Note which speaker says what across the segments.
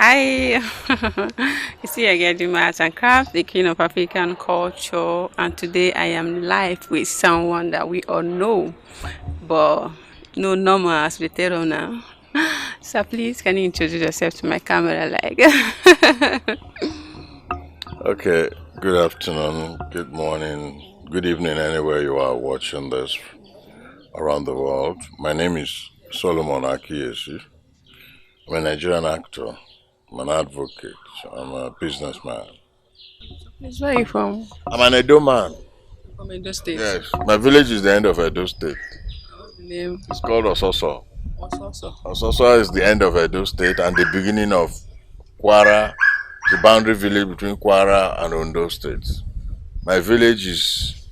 Speaker 1: Hi, you see, I get the Arts and Craft, the King of African culture, and today I am live with someone that we all know, but no normal as we tell now. So please, can you introduce yourself to my camera, like?
Speaker 2: Okay, good afternoon, good morning, good evening, anywhere you are watching this around the world. My name is Solomon Akiyesi. I'm a Nigerian actor, I'm an advocate, I'm a businessman.
Speaker 1: Please, where are you from?
Speaker 2: I'm an Edo man.
Speaker 1: From Edo State.
Speaker 2: Yes, my village is the end of Edo State.
Speaker 1: What's the name?
Speaker 2: It's called Ososo.
Speaker 1: Also.
Speaker 2: Ososo is the end of Edo State and the beginning of Kwara, the boundary village between Kwara and Ondo states. My village is,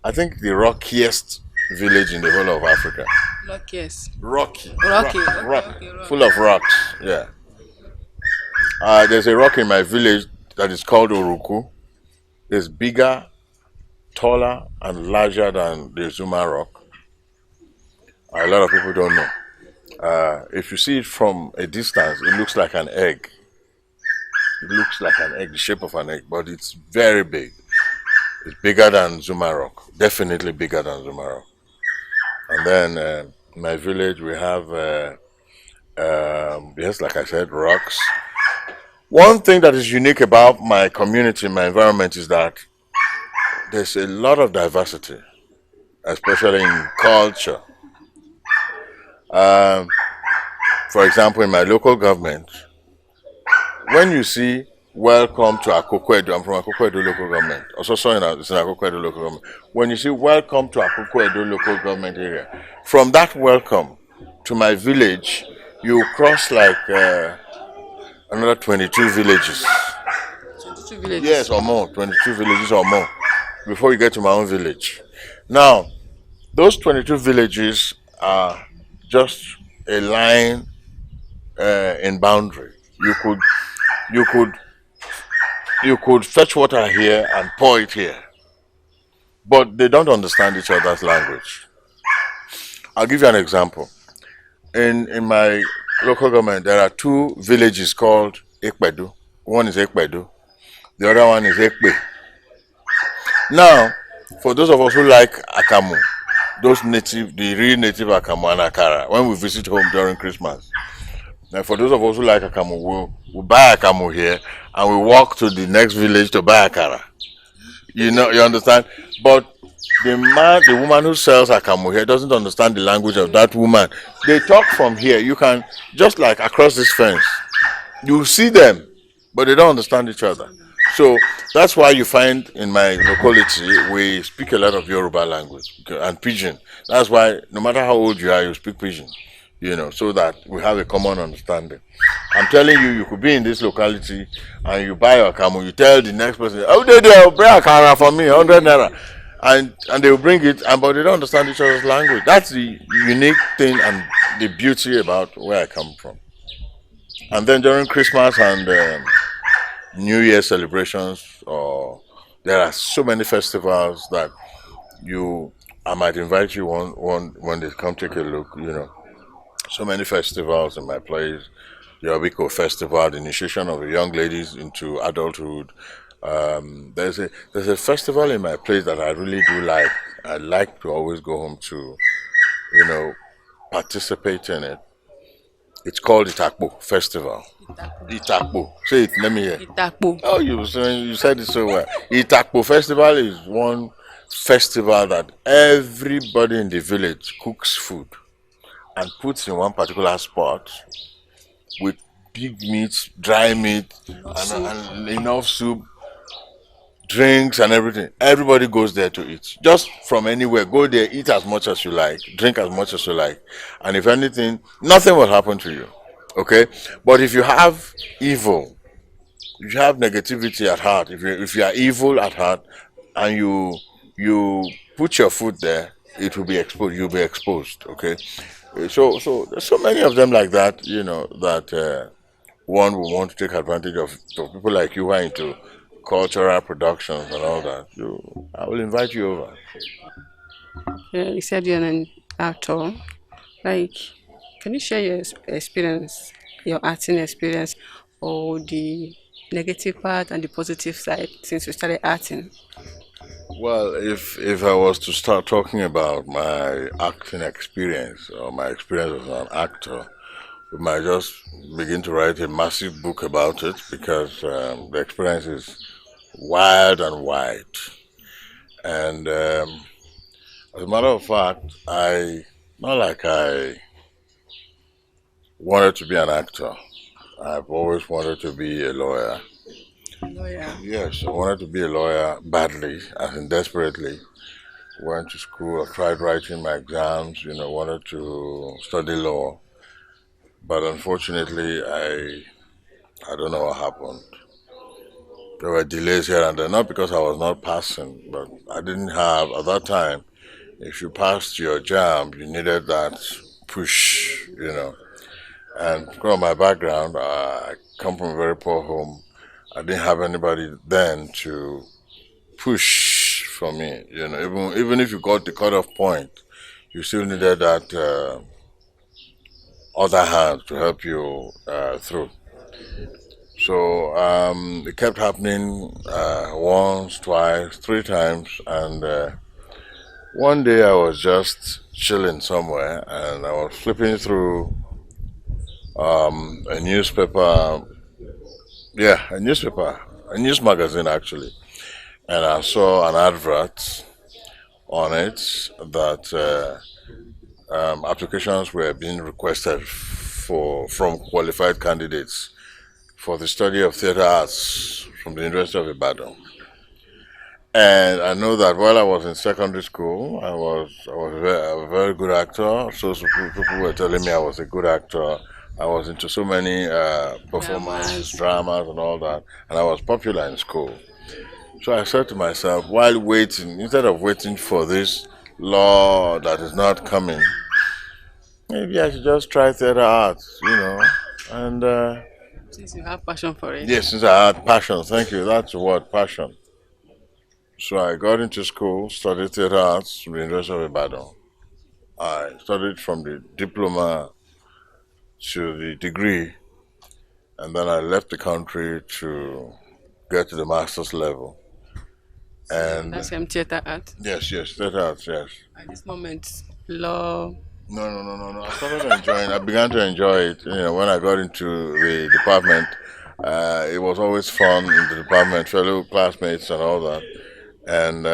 Speaker 2: I think, the rockiest village in the whole of Africa.
Speaker 1: Luckiest.
Speaker 2: Rocky,
Speaker 1: Rocky.
Speaker 2: rock,
Speaker 1: Rock.
Speaker 2: full of rocks. Yeah. There's a rock in my village that is called Uruku. It's bigger, taller, and larger than the Zuma rock. A lot of people don't know. If you see it from a distance, it looks like an egg. It looks like an egg, the shape of an egg, but it's very big. It's bigger than Zuma rock. Definitely bigger than Zuma rock. And then in my village, we have, yes, like I said, rocks. One thing that is unique about my community, my environment, is that there's a lot of diversity, especially in culture. Um, for example, in my local government, when you see welcome to Akokwedo, I'm from Akokwedo local government, also it's in Akokwedo local government. When you see welcome to Akokwedo local government area, from that welcome to my village, you cross like another 22 villages.
Speaker 1: 22
Speaker 2: Yes,
Speaker 1: villages.
Speaker 2: or more, 22 villages or more before you get to my own village. Now, those 22 villages are just a line in boundary. You could, you could, you could fetch water here and pour it here, but they don't understand each other's language. I'll give you an example. In my local government, there are two villages called Ekpedu. One is Ekpedu, the other one is Ekpe. Now, for those of us who like Akamu, those native, the real native Akamu and Akara, when we visit home during Christmas, now for those of us who like Akamu, we'll buy Akamu here and we walk to the next village to buy Akara. You understand? But the woman who sells Akamu here doesn't understand the language of that woman. They talk from here. You can, just like across this fence, you see them, but they don't understand each other. So that's why you find in my locality we speak a lot of Yoruba language and Pidgin. That's why no matter how old you are, you speak Pidgin. So that we have a common understanding. I'm telling you, you could be in this locality and you buy a camel, you tell the next person, oh, they bring a camera for me, 100 naira. And they will bring it, but they don't understand each other's language. That's the unique thing and the beauty about where I come from. And then during Christmas and New Year celebrations, or there are so many festivals that you I might invite you one when they come take a look. So many festivals in my place. The Obiko Festival, the initiation of the young ladies into adulthood. There's a festival in my place that I really do like. I like to always go home to, you know, participate in it. It's called the Itakpo Festival. Itakpo. Say it, let me hear.
Speaker 1: Itakpo.
Speaker 2: Oh, you said it so well. Itakpo Festival is one festival that everybody in the village cooks food and puts in one particular spot with big meat, dry meat, and enough soup, drinks, and everything. Everybody goes there to eat. Just from anywhere, go there, eat as much as you like, drink as much as you like, and if anything, nothing will happen to you. Okay, but if you have evil, if you have negativity at heart, if you are evil at heart, and you put your foot there, it will be exposed. You'll be exposed. Okay, so there's so many of them like that. That one will want to take advantage of. So people like you who are into cultural productions and all that. I will invite you over.
Speaker 1: Yeah, you said you're an actor. Like, can you share your experience, your acting experience? or the negative part and the positive side since you started acting?
Speaker 2: Well, if I was to start talking about my acting experience or my experience as an actor, we might just begin to write a massive book about it because the experience is wild and wide. And as a matter of fact, I not like I wanted to be an actor. I've always wanted to be a lawyer.
Speaker 1: Lawyer.
Speaker 2: Yes, I wanted to be a lawyer badly, as in desperately. Went to school, I tried writing my exams, wanted to study law. But unfortunately, I don't know what happened. There were delays here and there, not because I was not passing, but I didn't have, at that time, if you passed your jam, you needed that push. And because of my background, I come from a very poor home. I didn't have anybody then to push for me. Even if you got the cutoff point, you still needed that other hand to help you through. So it kept happening once, twice, three times, and one day I was just chilling somewhere, and I was flipping through a newspaper. Yeah, a news magazine actually, and I saw an advert on it that applications were being requested from qualified candidates for the study of theatre arts from the University of Ibadan. And I know that while I was in secondary school, I was a very good actor. So people were telling me I was a good actor. I was into so many performances,
Speaker 1: Dramas.
Speaker 2: dramas, and all that, and I was popular in school. So I said to myself, while waiting, instead of waiting for this law that is not coming, maybe I should just try theater arts. And
Speaker 1: Since you have passion for it.
Speaker 2: yes, since I had passion, thank you, that's the word, passion. So I got into school, studied theater arts from the University of Ibadan. I studied from the diploma to the degree, and then I left the country to get to the master's level. And
Speaker 1: That's theater art.
Speaker 2: yes, theater arts, yes.
Speaker 1: At this moment, law.
Speaker 2: No. I began to enjoy it. When I got into the department, it was always fun in the department, fellow classmates and all that. And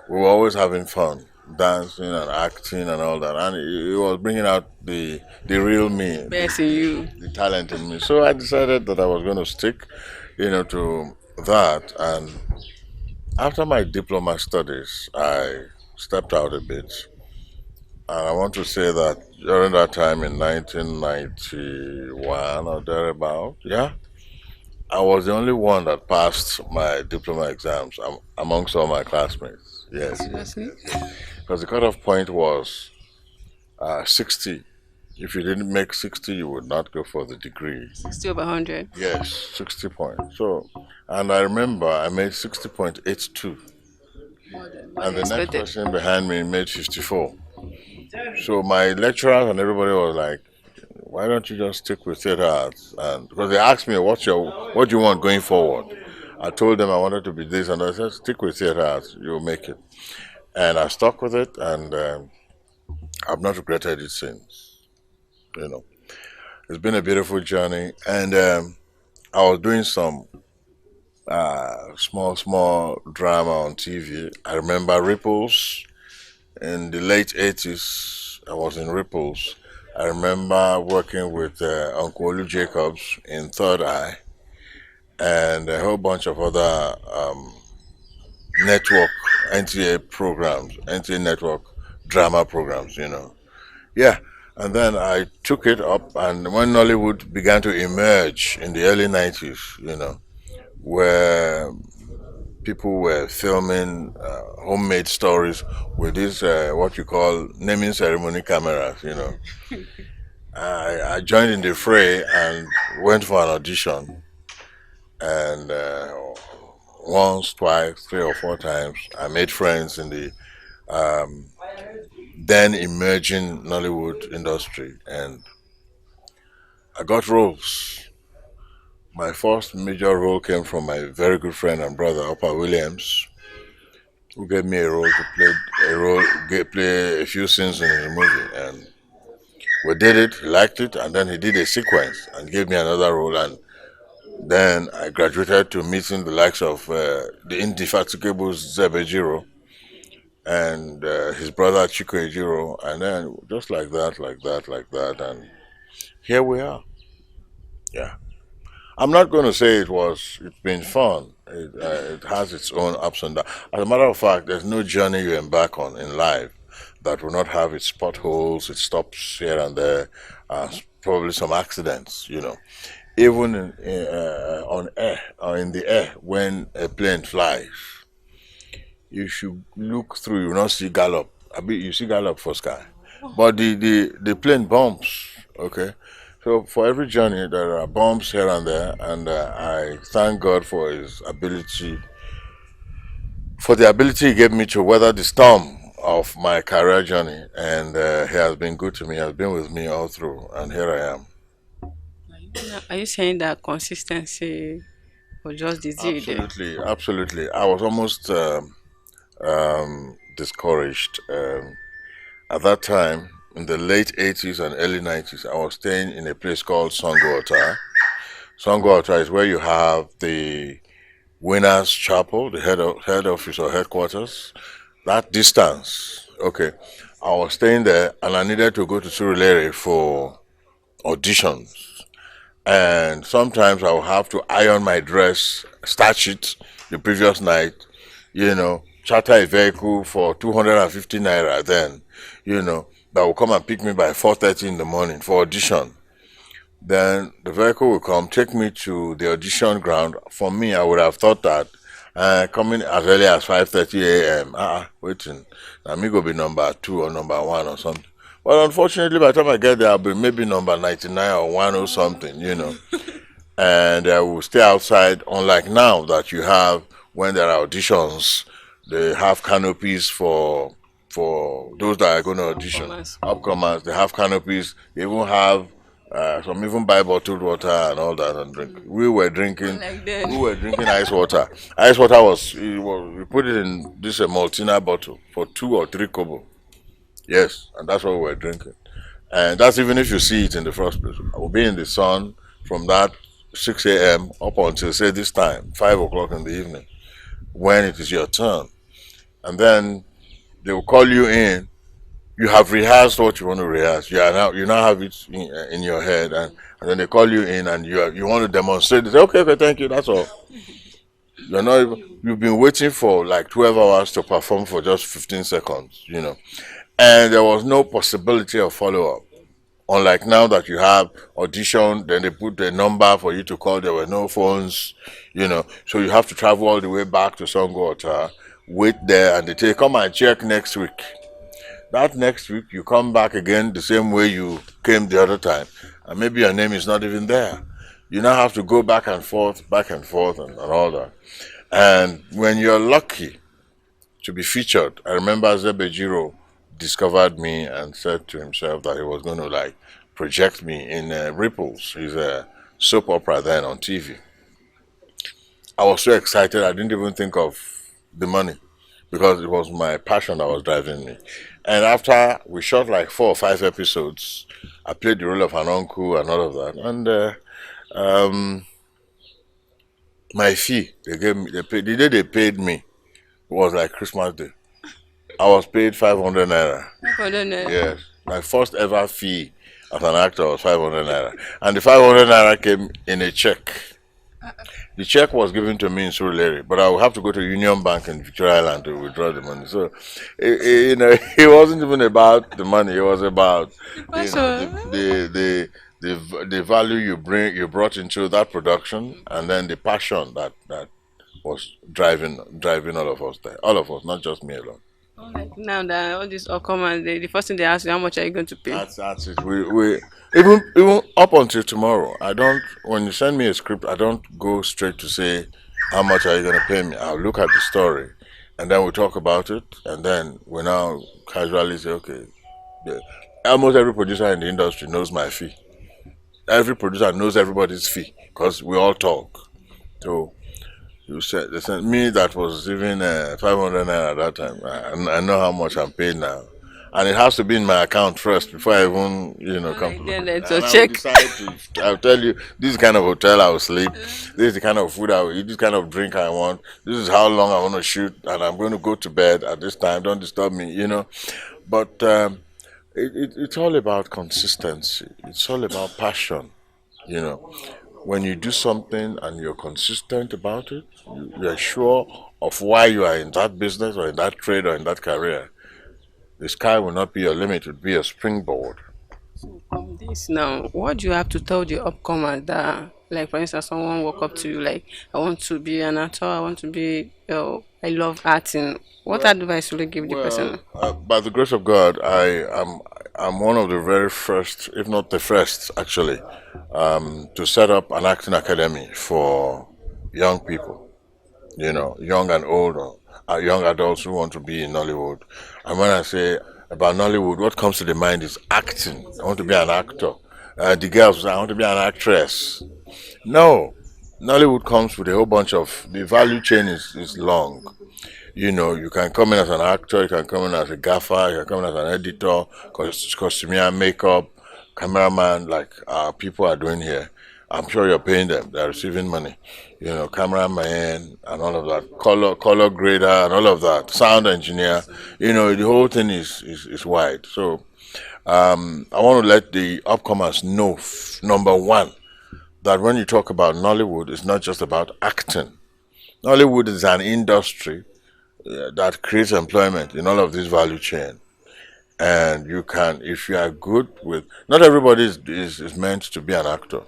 Speaker 2: we were always having fun, dancing and acting and all that. And it was bringing out the real me,
Speaker 1: Best in you.
Speaker 2: the talent in me. So I decided that I was going to stick, to that. And after my diploma studies, I stepped out a bit. And I want to say that during that time in 1991 or thereabout, yeah, I was the only one that passed my diploma exams amongst all my classmates. Yes,
Speaker 1: Seriously?
Speaker 2: because the cutoff point was 60. If you didn't make 60, you would not go for the degree.
Speaker 1: 60 over 100.
Speaker 2: Yes, 60 points. So, and I remember I made 60.82,
Speaker 1: More than what
Speaker 2: and
Speaker 1: you
Speaker 2: the next
Speaker 1: expected.
Speaker 2: person behind me made 54. So my lecturers and everybody was like, "Why don't you just stick with theater arts?" And because they asked me, what do you want going forward?" I told them I wanted to be this, and I said, "Stick with theater arts, you'll make it." And I stuck with it, and I've not regretted it since. You know, it's been a beautiful journey, and I was doing some small drama on TV. I remember Ripples in the late 80s. I was in Ripples. I remember working with Uncle Olu Jacobs in Third Eye and a whole bunch of other network NTA programs, NTA network drama programs. Yeah, and then I took it up, and when Nollywood began to emerge in the early 90s, where people were filming homemade stories with these what you call naming ceremony cameras. I joined in the fray and went for an audition, and once, twice, three or four times, I made friends in the um, then emerging Nollywood industry, and I got roles. My first major role came from my very good friend and brother, Upper Williams, who gave me a role to play a few scenes in the movie, and we did it. He liked it, and then he did a sequence and gave me another role, and then I graduated to meeting the likes of the indefatigable Zebejiro and his brother Chico Ejiro, and then just like that, like that, like that, and here we are. Yeah. I'm not going to say it's been fun. It has its own ups and downs. As a matter of fact, there's no journey you embark on in life that will not have its potholes, its stops here and there, probably some accidents, Even on air or in the air when a plane flies, you should look through, you will not see gallop. You see gallop for sky. But the plane bumps, okay? So for every journey, there are bumps here and there, and I thank God for the ability He gave me to weather the storm of my career journey, and He has been good to me. He has been with me all through, and here I am.
Speaker 1: Are you saying that consistency or just the zeal there?
Speaker 2: Absolutely, absolutely. I was almost discouraged at that time in the late 80s and early 90s. I was staying in a place called Songwater. Songwater is where you have the Winners Chapel, the head office or headquarters. That distance, okay. I was staying there and I needed to go to Surulere for auditions. And sometimes I would have to iron my dress, starch it the previous night, charter a vehicle for 250 naira then, that will come and pick me by 4:30 in the morning for audition. Then the vehicle will come, take me to the audition ground. For me, I would have thought that coming as early as 5:30 a.m. Waiting. Now me go be number two or number one or something. But unfortunately, by the time I get there, I'll be maybe number 99 or one or something. And I will stay outside. Unlike now that you have when there are auditions, they have canopies for those that are going to audition. Upcomers, they have canopies. They even have some even buy bottled water and all that and drink.
Speaker 1: Like then.
Speaker 2: We were drinking ice water. Ice water we put it in this Maltina bottle for 2 or 3 kobo. Yes, and that's what we were drinking. And that's even if you see it in the first place. I will be in the sun from that 6 a.m. up until say this time, 5 o'clock in the evening, when it is your turn. And then they will call you in. You have rehearsed what you want to rehearse. You now have it in your head, and then they call you in, and you want to demonstrate. They say, okay, okay, thank you. That's all. You've been waiting for like 12 hours to perform for just 15 seconds. And there was no possibility of follow up. Unlike now that you have audition, then they put the number for you to call. There were no phones. So you have to travel all the way back to Songwater, wait there, and they say, come and check next week. That next week, you come back again the same way you came the other time, and maybe your name is not even there. You now have to go back and forth, and all that. And when you're lucky to be featured, I remember Zebejiro discovered me and said to himself that he was going to like project me in Ripples. He's a soap opera then on TV. I was so excited I didn't even think of the money because it was my passion that was driving me. And after we shot like 4 or 5 episodes, I played the role of an uncle and all of that. And um, my fee the day they paid me was like Christmas Day. I was paid 500 naira.
Speaker 1: 500 naira.
Speaker 2: Yes, my first ever fee as an actor was 500 naira, and the 500 naira came in a check. The check was given to me in Surulere, but I would have to go to Union Bank in Victoria Island to withdraw the money. So, it wasn't even about the money. It was about the value you brought into that production, and then the passion that was driving all of us there. All of us, not just me alone.
Speaker 1: Like now that all these all come and the first thing they ask you, how much are you going to pay?
Speaker 2: That's it. We even up until tomorrow. I don't. When you send me a script, I don't go straight to say how much are you going to pay me. I'll look at the story, and then we talk about it, and then we now casually say, okay. The, almost every producer in the industry knows my fee. every producer knows everybody's fee because we all talk. So you said they sent me that was even 500 naira at that time. I know how much I'm paid now, and it has to be in my account first before I even
Speaker 1: All
Speaker 2: come
Speaker 1: right,
Speaker 2: to the
Speaker 1: then
Speaker 2: place.
Speaker 1: let's
Speaker 2: And I will
Speaker 1: check.
Speaker 2: decide to. I'll tell you this is the kind of hotel I will sleep. This is the kind of food I will eat. This kind of drink I want. This is how long I want to shoot, and I'm going to go to bed at this time. Don't disturb me. But it's all about consistency. It's all about passion. You know, when you do something and you're consistent about it, you're sure of why you are in that business or in that trade or in that career. The sky will not be your limit; it will be a springboard.
Speaker 1: From this now, what do you have to tell the upcomers that, like, for instance, someone walk up to you like, I want to be an actor, I want to be, I love acting. What
Speaker 2: Well,
Speaker 1: advice will you give the person?
Speaker 2: by the grace of God, I'm one of the very first, if not the first, actually, to set up an acting academy for young people. Young and old, or young adults who want to be in Nollywood. And when I say about Nollywood, what comes to the mind is acting. I want to be an actor. The girls say, I want to be an actress. No, Nollywood comes with a whole bunch of, the value chain is long. You can come in as an actor, you can come in as a gaffer, you can come in as an editor, costumier, makeup, cameraman, like people are doing here. I'm sure you're paying them. They're receiving money. Cameraman and all of that, color grader and all of that, sound engineer. The whole thing is wide. So I want to let the upcomers know, number one, that when you talk about Nollywood, it's not just about acting. Nollywood is an industry that creates employment in all of this value chain. And you can, if you are good with, not everybody is meant to be an actor.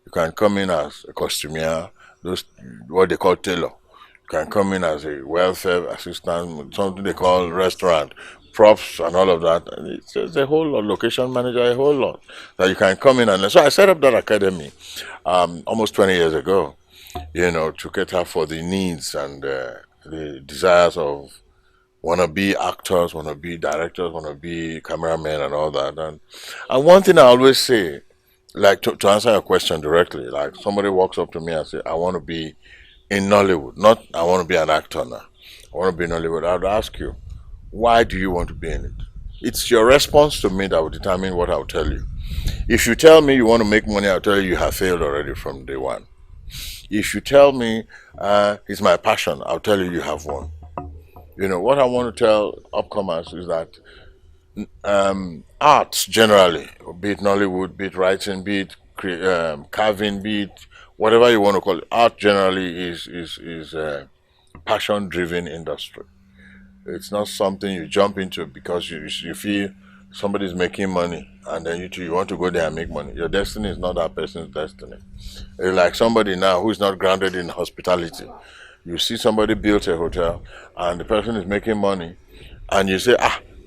Speaker 2: You can come in as a costumier, those what they call tailor. You can come in as a welfare assistant, something they call restaurant, props and all of that. And it's just a whole lot, location manager, a whole lot that you can come in and so I set up that academy almost 20 years ago, to cater for the needs and the desires of wanna be actors, wanna be directors, wanna be cameramen and all that. And one thing I always say, like to answer your question directly, like somebody walks up to me and say, I want to be in Nollywood, not I want to be an actor now. I want to be in Nollywood. I would ask you, why do you want to be in it? It's your response to me that will determine what I'll tell you. If you tell me you want to make money, I'll tell you you have failed already from day one. If you tell me it's my passion, I'll tell you you have won. What I want to tell upcomers is that arts generally, be it Nollywood, be it writing, be it carving, be it whatever you want to call it, art generally is a passion-driven industry. It's not something you jump into because you feel somebody's making money and then you want to go there and make money. Your destiny is not that person's destiny. It's like somebody now who is not grounded in hospitality. You see somebody built a hotel and the person is making money and you say,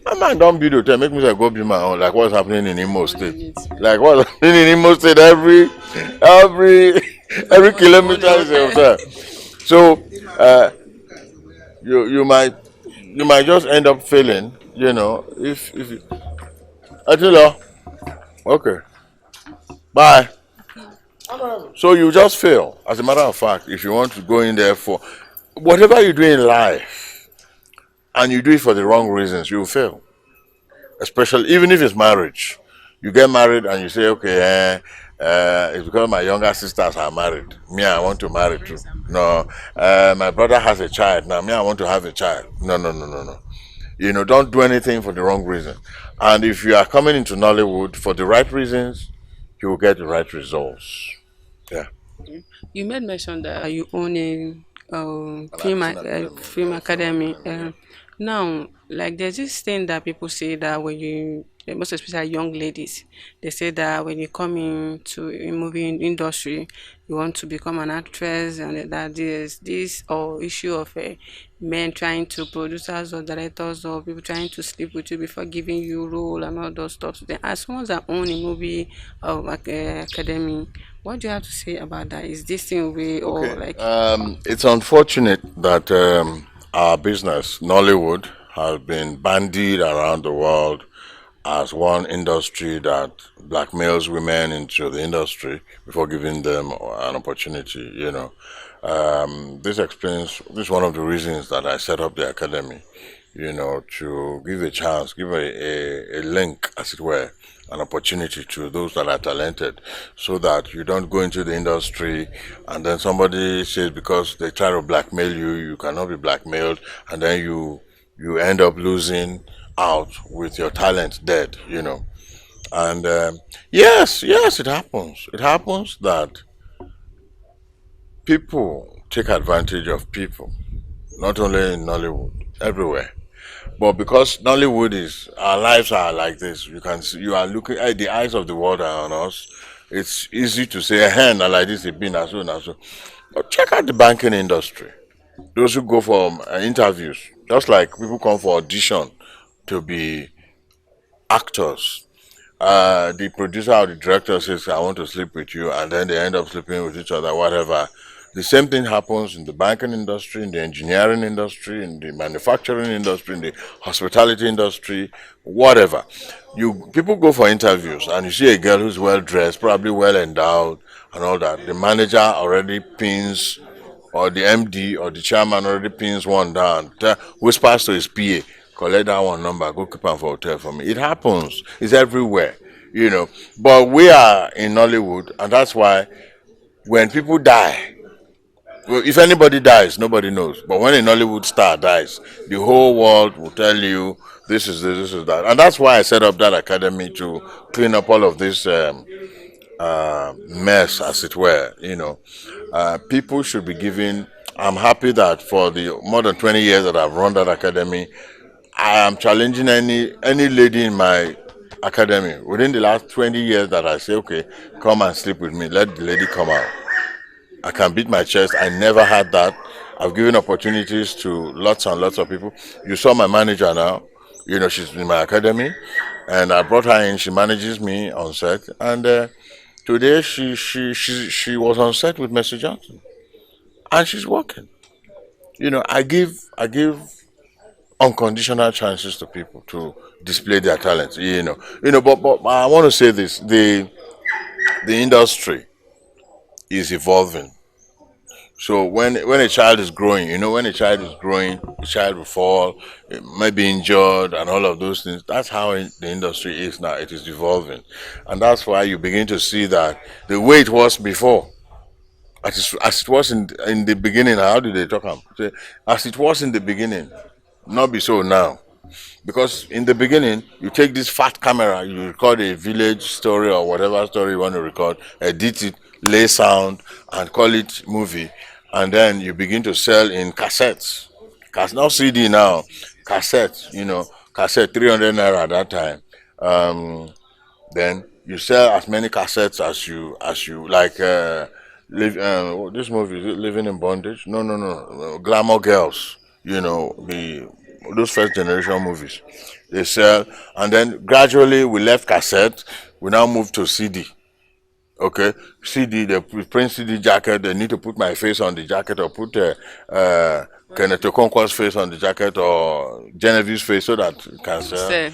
Speaker 2: my man don't build hotel, make me say go build my own. Like what's happening in Imo State. Like what's happening in Imo State every every kilometer is a hotel. So you might just end up failing, if Attila, okay, bye. So you just fail. As a matter of fact, if you want to go in there for whatever you do in life and you do it for the wrong reasons, you will fail. Especially even if it's marriage. You get married and you say, okay, it's because my younger sisters are married. Me, I want to marry too. No, my brother has a child. Now, me, I want to have a child. No, no, no, no, no. Don't do anything for the wrong reason. And if you are coming into Nollywood for the right reasons, you will get the right results. Yeah.
Speaker 1: You made mention that you own a
Speaker 2: An acting academy.
Speaker 1: film
Speaker 2: Yeah, film
Speaker 1: academy.
Speaker 2: academy. Yeah.
Speaker 1: Now, like, there's this thing that people say that when you, most especially young ladies, they say that when you come into a movie industry, you want to become an actress, and that there's this or issue of men trying to producers or directors or people trying to sleep with you before giving you role and all those stuff. Then, as someone that own a movie academy, what do you have to say about that? Is this thing way or
Speaker 2: Okay.
Speaker 1: like?
Speaker 2: It's unfortunate that our business, Nollywood, has been bandied around the world as one industry that blackmails women into the industry before giving them an opportunity. This explains. This is one of the reasons that I set up the academy. To give a chance, give a link, as it were, an opportunity to those that are talented, so that you don't go into the industry and then somebody says because they try to blackmail you, you cannot be blackmailed, and then you end up losing out with your talent dead. And yes, yes, it happens. It happens that people take advantage of people, not only in Nollywood, everywhere. But because Nollywood is, our lives are like this, you can see, you are looking at the eyes of the world are on us. It's easy to say, hey, now like this, it been as so and so. But check out the banking industry. Those who go for interviews, just like people come for audition to be actors. The producer or the director says, I want to sleep with you, and then they end up sleeping with each other, whatever. The same thing happens in the banking industry, in the engineering industry, in the manufacturing industry, in the hospitality industry, whatever. You people go for interviews and you see a girl who's well dressed, probably well endowed, and all that. The manager already pins, or the MD or the chairman already pins one down, whispers to his PA, collect that one number, go keep am for hotel for me. It happens. It's everywhere. But we are in Nollywood, and that's why when people die, well, if anybody dies, nobody knows. But when a Nollywood star dies, the whole world will tell you this is this is that, and that's why I set up that academy to clean up all of this mess, as it were. People should be given. I'm happy that for the more than 20 years that I've run that academy, I am challenging any lady in my academy within the last 20 years that I say, okay, come and sleep with me. Let the lady come out. I can beat my chest. I never had that. I've given opportunities to lots and lots of people. You saw my manager now. She's in my academy, and I brought her in. She manages me on set, and today she was on set with Mr. Johnson, and she's working. I give unconditional chances to people to display their talents. But I want to say this: the industry is evolving. So when a child is growing, when a child is growing, the child will fall, it might be injured, and all of those things. That's how the industry is now. It is evolving, and that's why you begin to see that the way it was before, as it was in the beginning. How did they talk about? Say, as it was in the beginning, not be so now. Because in the beginning, you take this fat camera, you record a village story or whatever story you want to record, edit it, lay sound, and call it movie, and then you begin to sell in cassettes. Not CD now, cassettes. Cassette 300 naira at that time. Then you sell as many cassettes as you like. This movie is it Living in Bondage? No, no, no. Glamour Girls. The those first generation movies. They sell, and then gradually we left cassette. We now moved to CD. Okay, CD. They print CD jacket. They need to put my face on the jacket or put Kenneth Okonkwo's face on the jacket or Genevieve's face so that it can sell.
Speaker 1: So,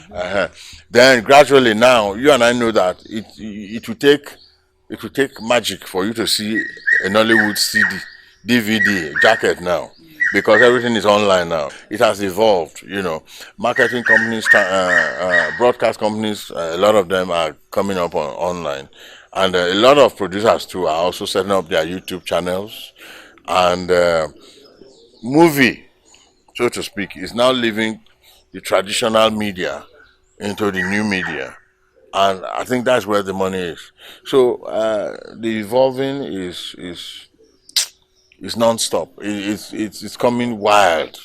Speaker 2: Then gradually now you and I know that it will take magic for you to see a Nollywood CD, DVD, jacket now, because everything is online now. It has evolved. Marketing companies, broadcast companies, a lot of them are coming up online, and a lot of producers too are also setting up their YouTube channels, and movie, so to speak, is now leaving the traditional media into the new media, and I think that's where the money is. So the evolving is non-stop. It's coming wild,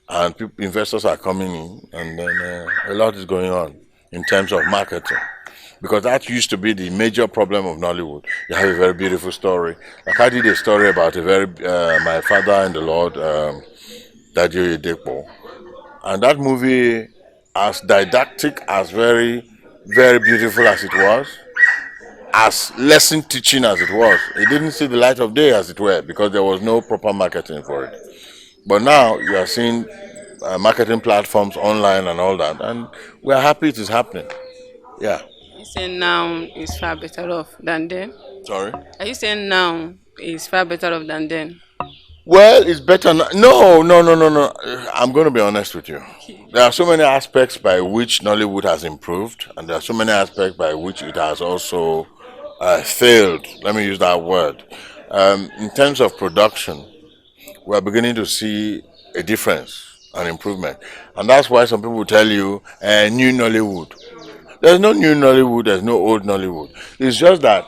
Speaker 2: and investors are coming in, and then a lot is going on in terms of marketing. Because that used to be the major problem of Nollywood. You have a very beautiful story. Like I did a story about a very my father in the Lord, Daddy Depo, and that movie, as didactic, as very very beautiful as it was, as lesson teaching as it was, it didn't see the light of day, as it were, because there was no proper marketing for it. But now you are seeing marketing platforms online and all that, and we are happy it is happening. Yeah.
Speaker 1: You saying now is far better off than then?
Speaker 2: Sorry.
Speaker 1: Are you saying now is far better off than then?
Speaker 2: Well, it's better. No, no, no, no, no. I'm going to be honest with you. There are so many aspects by which Nollywood has improved, and there are so many aspects by which it has also failed. Let me use that word. In terms of production, we are beginning to see a difference, an improvement, and that's why some people tell you new Nollywood. There's no new Nollywood. There's no old Nollywood. It's just that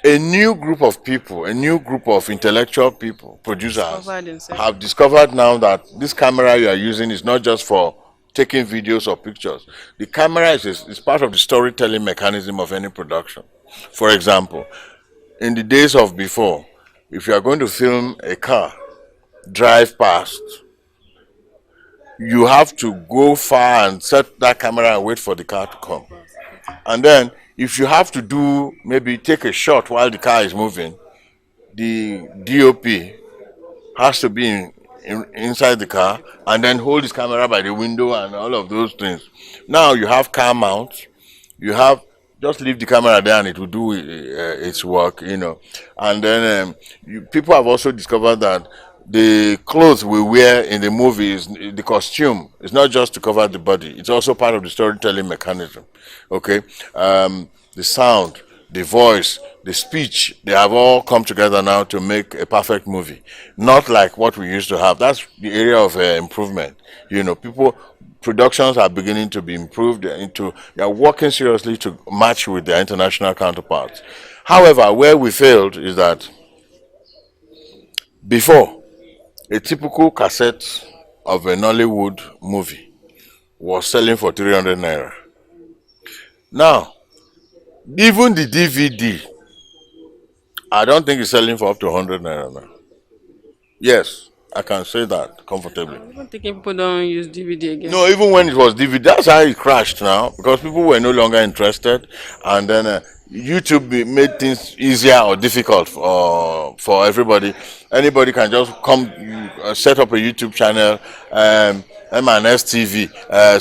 Speaker 2: a new group of people, a new group of intellectual people, producers,
Speaker 1: Discovered themselves.
Speaker 2: have discovered now that this camera you are using is not just for taking videos or pictures. The camera is part of the storytelling mechanism of any production. For example, in the days of before, if you are going to film a car drive past, you have to go far and set that camera and wait for the car to come. And then, if you have to do maybe take a shot while the car is moving, the DOP has to be inside the car and then hold his camera by the window and all of those things. Now you have car mounts, you have just leave the camera there and it will do its work, you know. And then people have also discovered that the clothes we wear in the movies, the costume, is not just to cover the body. It's also part of the storytelling mechanism. Okay, the sound, the voice, the speech, they have all come together now to make a perfect movie. Not like what we used to have. That's the area of improvement. You know, productions are beginning to be improved into, they are working seriously to match with their international counterparts. However, where we failed is that before, a typical cassette of a Nollywood movie was selling for 300 naira. Now, even the DVD, I don't think it's selling for up to 100 naira now. Yes, I can say that comfortably.
Speaker 1: I'm even thinking people don't use DVD again.
Speaker 2: No, even when it was DVD, that's how it crashed now because people were no longer interested, and then YouTube made things easier or difficult for everybody. Anybody can just come set up a YouTube channel, M&S TV,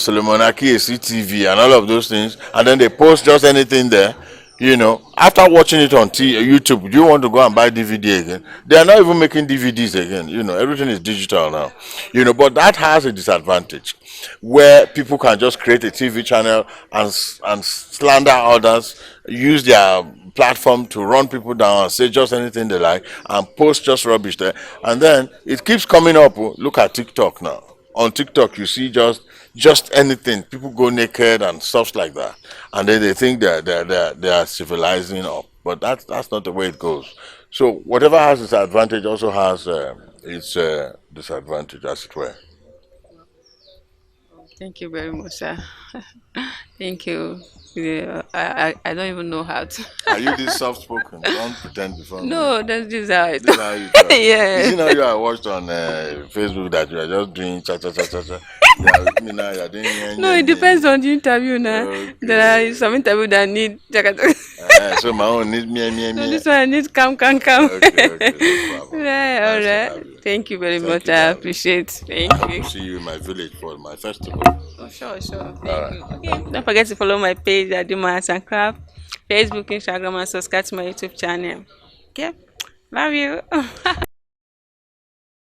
Speaker 2: Solomon Akiyesi TV, and all of those things, and then they post just anything there. You know, after watching it on YouTube, do you want to go and buy DVD again? They are not even making DVDs again. You know, everything is digital now. You know, but that has a disadvantage where people can just create a TV channel and slander others, use their platform to run people down and say just anything they like and post just rubbish there. And then it keeps coming up. Look at TikTok now. On TikTok, you see just anything. People go naked and stuff like that, and then they think they are civilizing up. But that's not the way it goes. So whatever has its advantage also has its disadvantage, as it were.
Speaker 1: Thank you very much, sir. Thank you. Yeah, I don't even know how to.
Speaker 2: Are you this soft spoken? Don't pretend before me.
Speaker 1: No, that's just how it.
Speaker 2: This is how you talk. You
Speaker 1: Yeah.
Speaker 2: see now you are watched on Facebook that you are just doing cha cha cha cha cha. You are with me now. You are doing
Speaker 1: No, it depends on the interview now. There are some interview that need.
Speaker 2: So my own need me
Speaker 1: No,
Speaker 2: me.
Speaker 1: this one needs come.
Speaker 2: Okay, no problem.
Speaker 1: Right, all
Speaker 2: Nice to
Speaker 1: right.
Speaker 2: have you.
Speaker 1: Thank you very
Speaker 2: Thank
Speaker 1: much.
Speaker 2: you,
Speaker 1: I
Speaker 2: darling.
Speaker 1: appreciate. Thank
Speaker 2: I hope
Speaker 1: you.
Speaker 2: to see you in my village for my festival.
Speaker 1: Oh, sure.
Speaker 2: All
Speaker 1: Thank
Speaker 2: right.
Speaker 1: you. Okay. Don't forget to follow my page at Do My Arts and Craft, Facebook, Instagram, and subscribe to my YouTube channel. Okay. Love you.